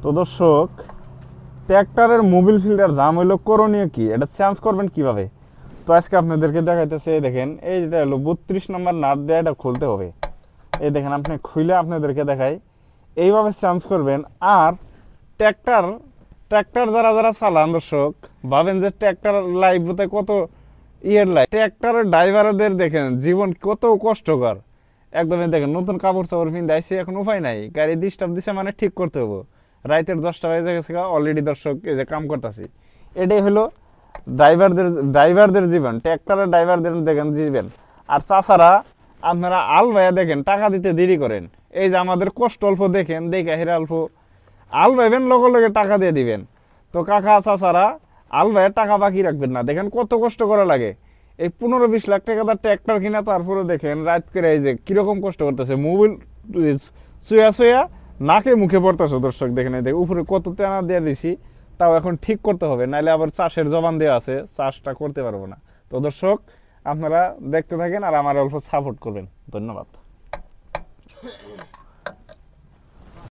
তো দর্শক, ট্র্যাক্টরের মোবিল ফিল্টার জাম হইলো করণীয় কি, এটা চেঞ্জ করবেন কিভাবে? তো আজকে আপনাদেরকে দেখাইতেছে। এই দেখেন, এই যেটা হলো 32 নম্বর নাট দিয়ে এটা খুলতে হবে। এই দেখেন, আপনি খুলে আপনাদেরকে দেখাই এইভাবে চেঞ্জ করবেন। আর ট্র্যাক্টর ট্র্যাক্টর যারা যারা চালান দর্শক, ভাবেন যে ট্র্যাক্টর লাইফতে কত লাইফ, ট্র্যাক্টরের ড্রাইভারদের দেখেন জীবন কত কষ্টকর। একদমই দেখেন, নতুন কাপড় চাপড় পিন্ধে আইসি, এখন উপায় নাই, গাড়ি ডিস্টার্ব দিছে মানে ঠিক করতে হবো। রাইতের 10টা বাজে গেছে, অলরেডি দর্শক এই যে কাম করতেছি। এটাই হলো ড্রাইভারদের জীবন, ট্র্যাক্টরের ড্রাইভারদের দেখেন জীবন। আর চাষারা আপনারা আল ভাইয়া দেখেন টাকা দিতে দেরি করেন। এই যে আমাদের কষ্ট অল্প দেখেন, দেখে হেরা অল্প আল ভাইবেন, লগে লগে টাকা দিয়ে দিবেন। তো কাকা চাষারা আল ভাইয়ের টাকা বাকি রাখবেন না, দেখেন কত কষ্ট করা লাগে। এই 15-20 লাখ টাকা তার ট্র্যাক্টর কিনা, তারপরে দেখেন রাত করে এই যে কিরকম কষ্ট করতেছে, মোবিল শুয়া শুয়া নাকে মুখে পড়তেছে। দর্শক দেখেন, এই উপরে কত তেনা দিয়ে দিছি, তাও এখন ঠিক করতে হবে, নাহলে আবার চাষের জবান দেওয়া আছে, চাষটা করতে পারবো না। তো দর্শক, আপনারা দেখতে থাকেন আর আমার অল্প সাপোর্ট করবেন। ধন্যবাদ।